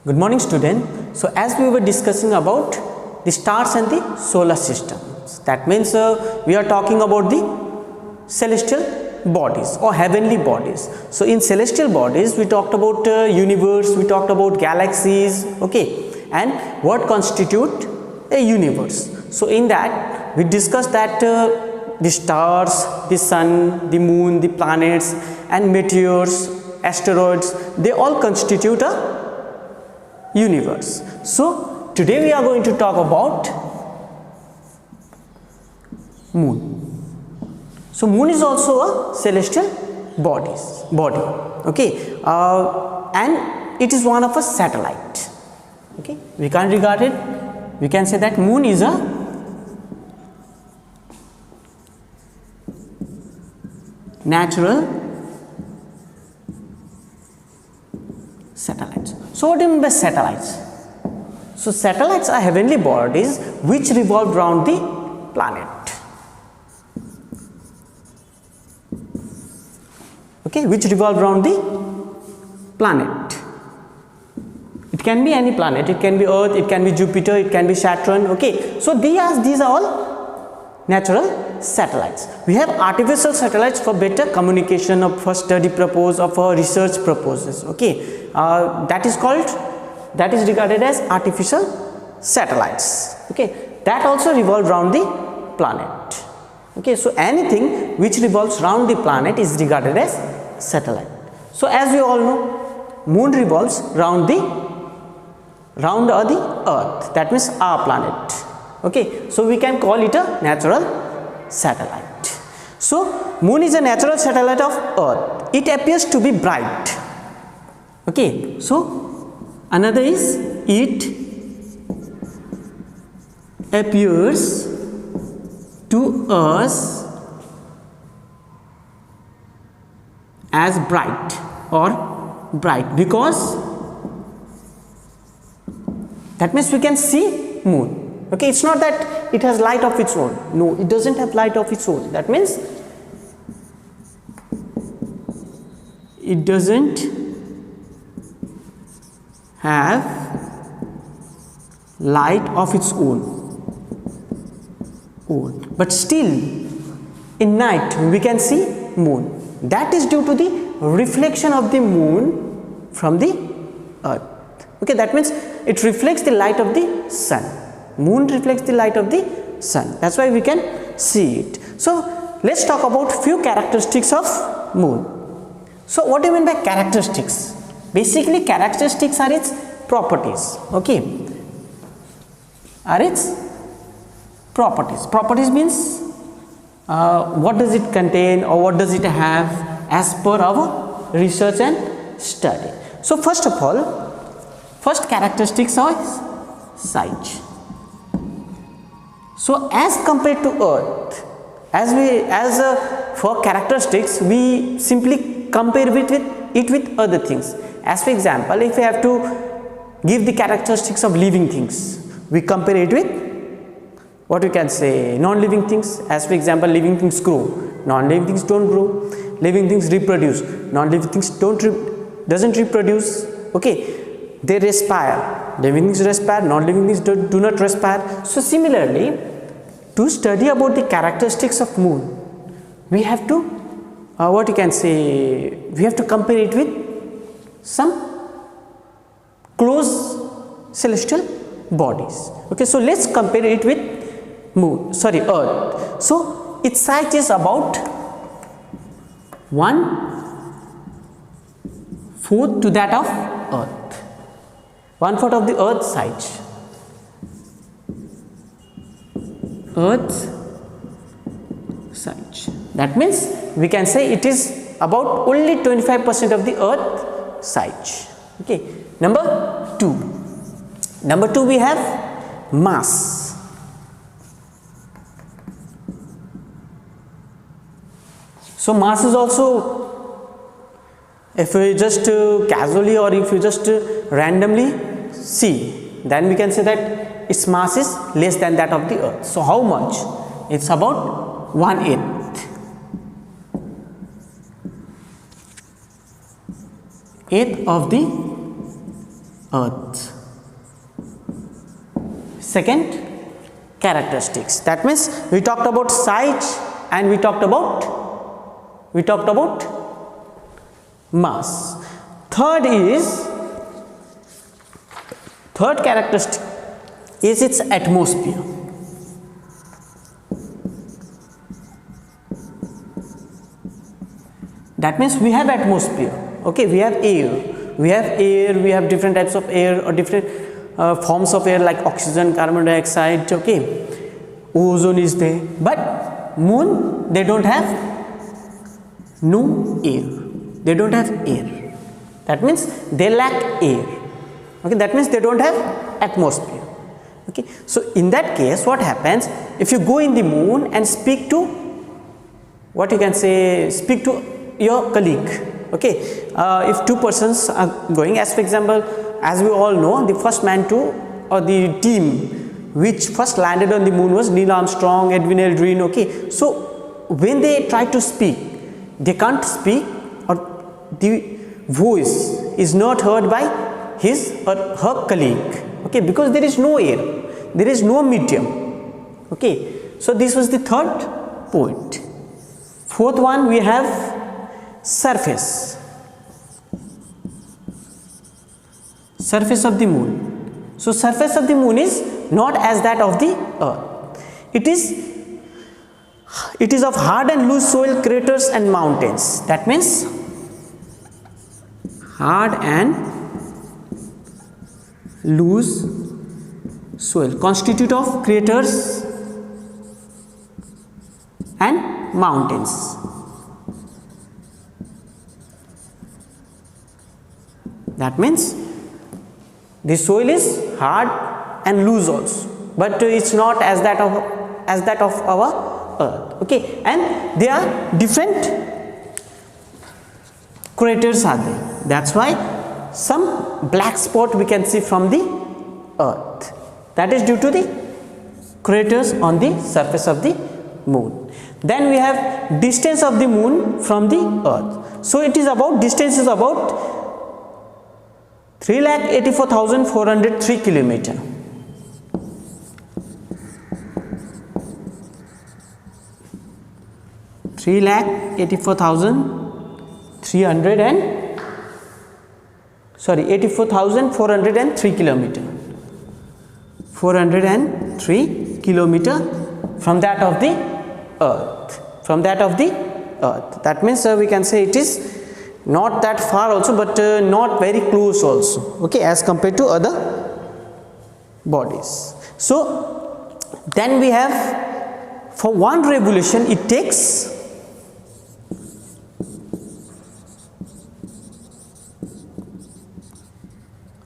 Good morning, student. So as we were discussing about the stars and the solar systems, that means we are talking about the celestial bodies or heavenly bodies. So in celestial bodies we talked about universe, we talked about galaxies, okay, and what constitute a universe. So in that we discussed that the stars, the sun, the moon, the planets and meteors, asteroids, they all constitute a universe. So today we are going to talk about moon. So moon is also a celestial body, okay, and it is one of a satellite. Okay, we can't regard it. We can say that moon is a natural satellites. So what do you mean by satellites? So satellites are heavenly bodies which revolve around the planet. Okay, which revolve around the planet. It can be any planet. It can be Earth. It can be Jupiter. It can be Saturn. Okay, so these are all natural satellites. We have artificial satellites for better communication, or for study purpose, or for research purposes. Okay. That is regarded as artificial satellites. Okay, that also revolve around the planet. Okay, so anything which revolves around the planet is regarded as satellite. So as we all know, moon revolves around the earth, that means our planet. Okay, so we can call it a natural satellite. So moon is a natural satellite of earth. It appears to be bright. Okay, so another is it appears to us as bright because that means we can see moon. Okay, it's not that it has light of its own. No, it doesn't have light of its own. That means it doesn't have light of its own, but still in night we can see moon. That is due to the reflection of the moon from the earth. Okay, that means it reflects the light of the sun. Moon reflects the light of the sun. That's why we can see it. So let's talk about few characteristics of moon. So what do you mean by characteristics? Basically characteristics are its properties. Okay, are its properties. Properties means what does it contain or what does it have as per our research and study. So first of all, first characteristics are size. So as compared to earth, for characteristics we simply compare it with other things. As for example, if we have to give the characteristics of living things, we compare it with what we can say non-living things. As for example, living things grow, non-living things don't grow. Living things reproduce, non-living things doesn't reproduce. Okay, they respire, living things respire, non-living things do not respire. So similarly, to study about the characteristics of moon, we have to we have to compare it with some close celestial bodies. Okay, so let's compare it with earth. So its size is about 1/4 to that of earth. 1/4 of the earth's size. Earth's size. That means we can say it is about only 25% of the earth size. Okay, number two we have mass. So mass is also, if we just casually or if you just randomly see, then we can say that its mass is less than that of the earth. So how much? It's about 1/8 of the Earth. Second, characteristics. That means we talked about size and we talked about mass. Third characteristic is its atmosphere. That means we have atmosphere. Okay, we have air. We have different types of air or different forms of air like oxygen, carbon dioxide. Okay, ozone is there, but moon, they don't have no air. They don't have air. That means they lack air. Okay, that means they don't have atmosphere. Okay, so in that case, what happens if you go in the moon and speak to your colleague? Okay, if two persons are going, as for example, as we all know, the first man to, or the team which first landed on the moon was Neil Armstrong, Edwin Aldrin. Okay, so when they try to speak, they can't speak, or the voice is not heard by his or her colleague. Okay, because there is no air, there is no medium. Okay, so this was the third point. Fourth one, we have surface of the moon. So surface of the moon is not as that of the earth. It is of hard and loose soil, craters and mountains. That means hard and loose soil constitute of craters and mountains. That means the soil is hard and loose also, but it's not as that of our earth. Okay, and there are different craters are there. That's why some black spot we can see from the earth. That is due to the craters on the surface of the moon. Then we have distance of the moon from the earth. So it is about, distance is about 3,84,403 kilometer. $84,403 kilometer. 403 kilometer from that of the earth. That means we can say it is not that far also, but not very close also. Okay, as compared to other bodies. So then we have, for one revolution it takes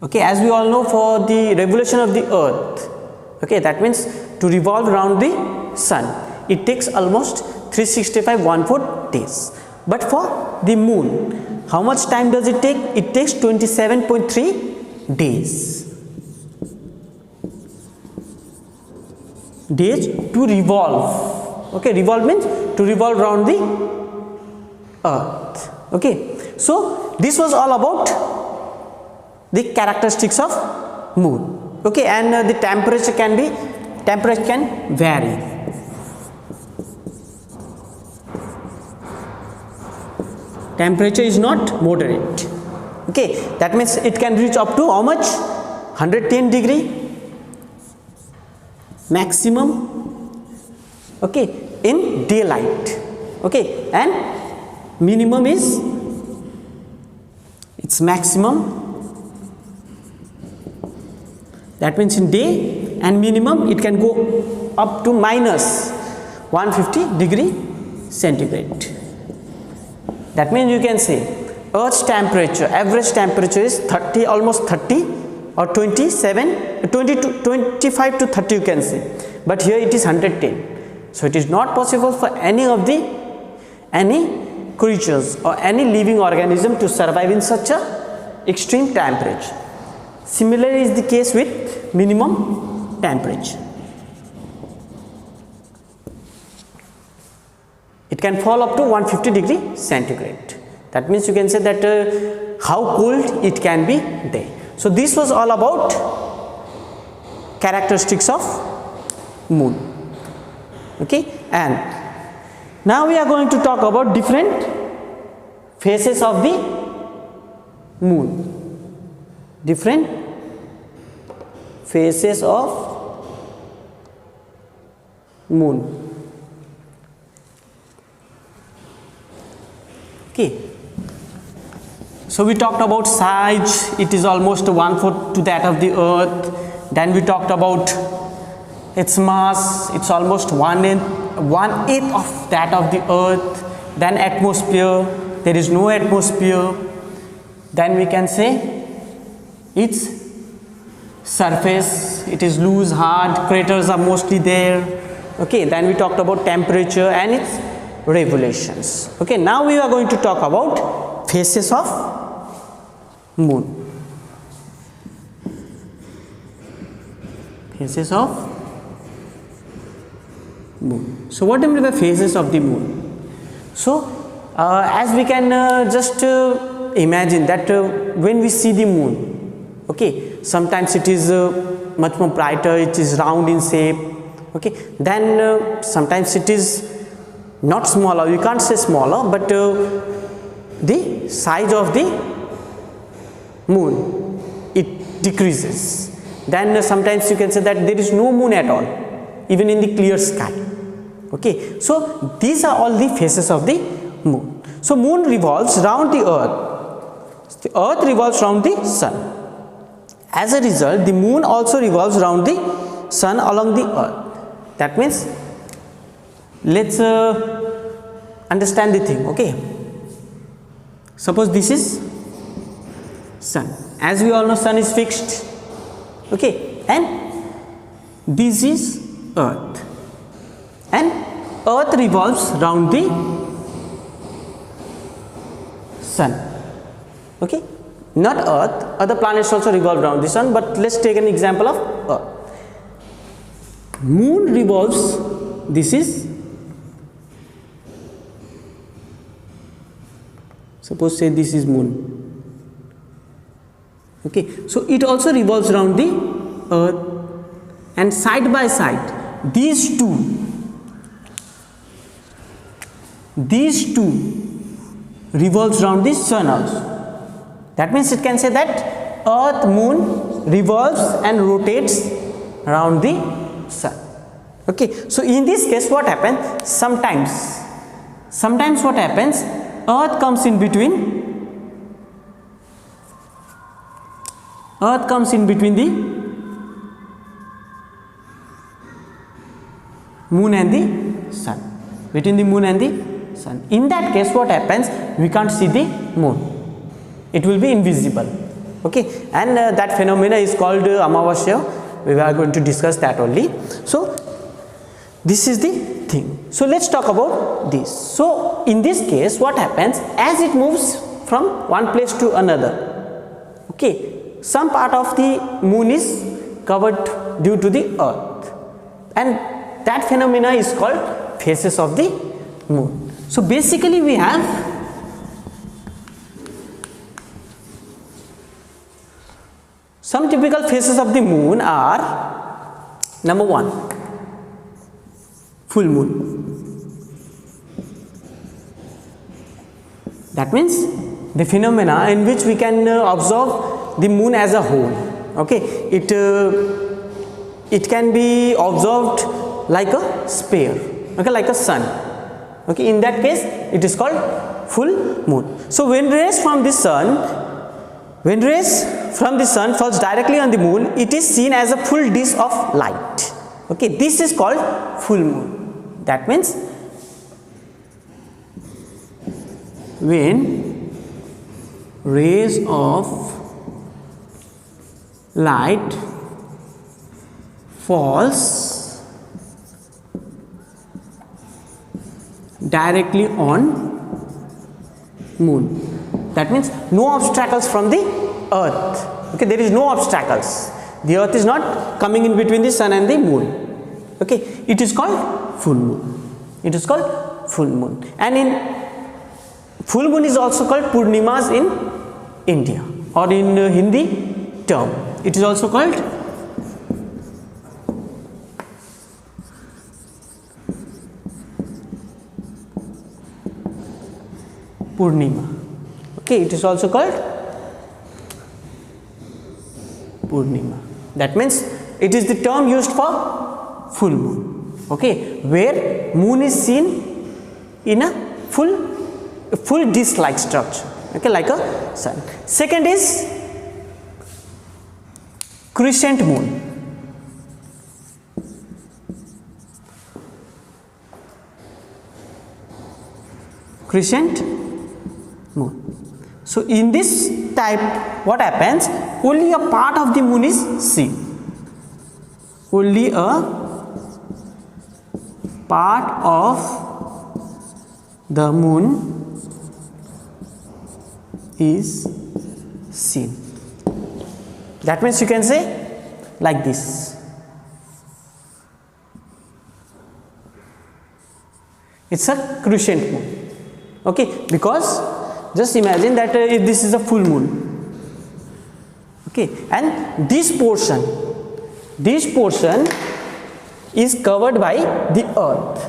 okay, as we all know, for the revolution of the earth, okay, that means to revolve around the sun, it takes almost 365.14 days. But for the moon, how much time does it take? It takes 27.3 days to revolve. Okay, revolve means to revolve around the earth. Okay, so this was all about the characteristics of moon. Okay, and the temperature can vary. Temperature is not moderate. Okay, that means it can reach up to how much? 110 degree maximum. Okay, in daylight. Okay, and minimum is its maximum. That means in day, and minimum it can go up to minus 150 degree centigrade. That means you can say Earth's temperature, average temperature is 30, almost 30 or 27, 25 to 30 you can say, but here it is 110. So it is not possible for any creatures or any living organism to survive in such a extreme temperature. Similarly is the case with minimum temperature. It can fall up to 150 degree centigrade. That means you can say that how cold it can be there. So this was all about characteristics of moon. Okay, and now we are going to talk about different phases of the moon. Different phases of moon. Okay, so we talked about size, it is almost 1/4 to that of the earth. Then we talked about its mass, it's almost 1/8 of that of the earth. Then atmosphere, there is no atmosphere. Then we can say its surface, it is loose, hard, craters are mostly there. Okay, then we talked about temperature and its revolutions. Okay, now we are going to talk about phases of moon. Phases of moon. So what do you mean by phases of the moon? So as we can just imagine that when we see the moon, okay, sometimes it is much more brighter, it is round in shape. Okay, then sometimes it is not smaller, you can't say smaller, but the size of the moon, it decreases. Then sometimes you can say that there is no moon at all, even in the clear sky. Okay, so these are all the phases of the moon. So moon revolves round the earth revolves round the sun. As a result, the moon also revolves round the sun along the earth. That means, let's understand the thing. Okay, suppose this is sun. As we all know, sun is fixed. Okay, and this is earth, and earth revolves round the sun. Okay, not earth, other planets also revolve around the sun, but let's take an example of earth. Moon revolves, this is, suppose say this is moon. Okay, so it also revolves around the earth, and side by side these two revolves around the sun also. That means it can say that earth, moon revolves and rotates around the sun. Okay, so in this case what happens, sometimes what happens, earth comes in between the moon and the sun, between the moon and the sun. In that case what happens, we can't see the moon, it will be invisible. Okay, and that phenomena is called Amavasya. We are going to discuss that only. So this is the thing. So let's talk about this. So in this case what happens, as it moves from one place to another, okay, some part of the moon is covered due to the earth, and that phenomena is called phases of the moon. So basically we have some typical phases of the moon are: number 1, full moon. That means the phenomena in which we can observe the moon as a whole. Okay, it can be observed like a sphere, okay, like a sun. Okay, in that case it is called full moon. So when rays from the sun falls directly on the moon, it is seen as a full disk of light. Okay, this is called full moon. That means when rays of light falls directly on moon, that means no obstacles from the earth. Okay, there is no obstacles, the earth is not coming in between the sun and the moon. Okay, it is called full moon. It is called full moon. And in full moon is also called Purnimas in India, or in Hindi term. It is also called Purnima. Okay, it is also called Purnima. That means it is the term used for full moon. Okay, where moon is seen in a full disk-like structure. Okay, like a sun. Second is crescent moon. Crescent moon. So in this type, what happens? Only a part of the moon is seen. Only a part of the moon is seen. That means you can say like this. It's a crescent moon. Okay, because just imagine that if this is a full moon, okay, and this portion is covered by the earth.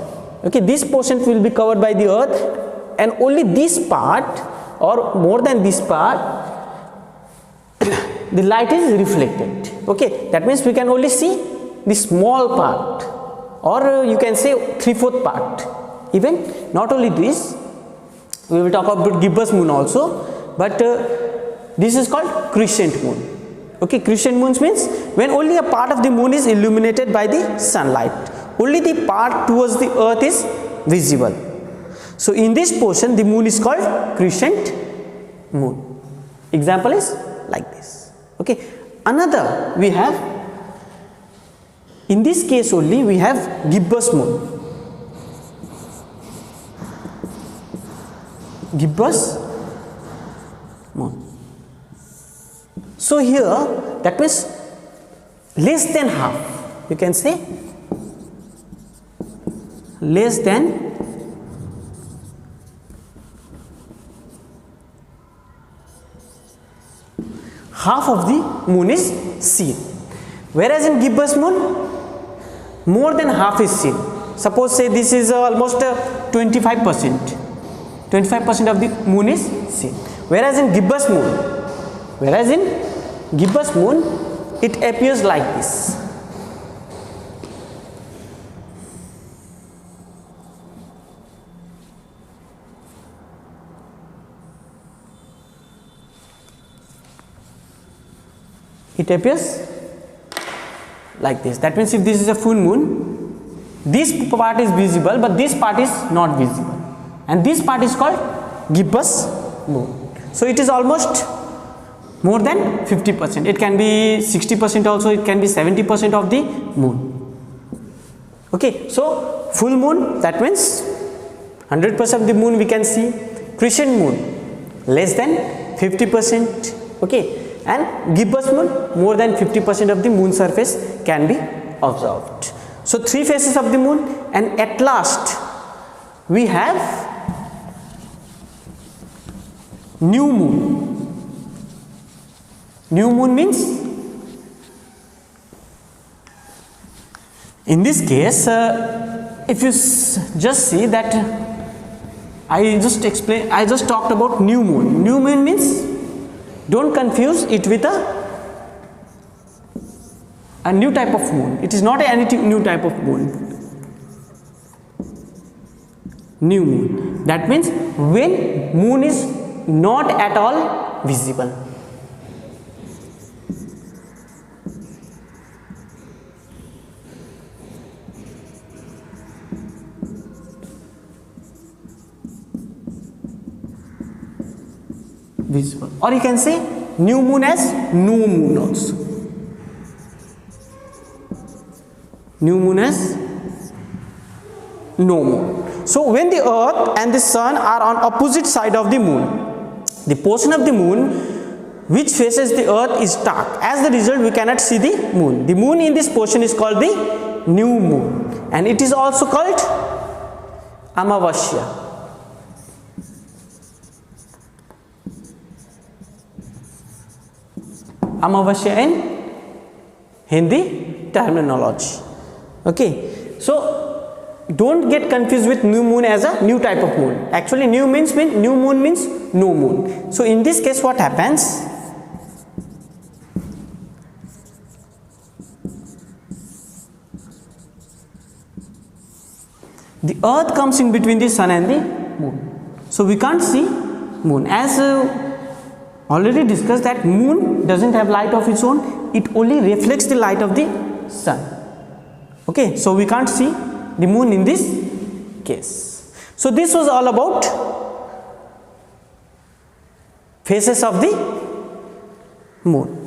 Okay, this portion will be covered by the earth, and only this part or more than this part the light is reflected. Okay, that means we can only see the small part, or you can say 3/4 part. Even not only this, we will talk about gibbous moon also, but this is called crescent moon. Okay, crescent moon means when only a part of the moon is illuminated by the sunlight, only the part towards the earth is visible. So in this portion the moon is called crescent moon. Example is like this. Okay, another we have, in this case only we have gibbous moon. Gibbous moon. So here that means less than half, you can say less than half of the moon is seen, whereas in gibbous moon more than half is seen. Suppose say this is almost 25%. 25% of the moon is seen, whereas in gibbous moon it appears like this. It appears like this. That means if this is a full moon, this part is visible but this part is not visible, and this part is called gibbous moon. So it is almost more than 50%. It can be 60% also, it can be 70% of the moon. Okay, so full moon, that means 100% of the moon we can see. Crescent moon less than 50%. Okay, and gibbous moon more than 50% of the moon surface can be observed. So three phases of the moon, and at last we have new moon. New moon means, in this case if you just see that I just talked about new moon. New moon means, don't confuse it with a new type of moon. It is not any new type of moon. New moon, that means when moon is not at all visible. Visible, or you can say new moon as no moon also. New moon as no moon. So when the earth and the sun are on opposite side of the moon, the portion of the moon which faces the earth is dark. As the result, we cannot see the moon. The moon in this portion is called the new moon, and it is also called Amavasya. Amavasya in Hindi terminology. Okay, so don't get confused with new moon as a new type of moon. Actually new moon means no moon. So in this case what happens, the earth comes in between the sun and the moon, so we can't see moon. As already discussed that moon doesn't have light of its own, it only reflects the light of the sun. Okay, so we can't see the moon in this case. So this was all about phases of the moon.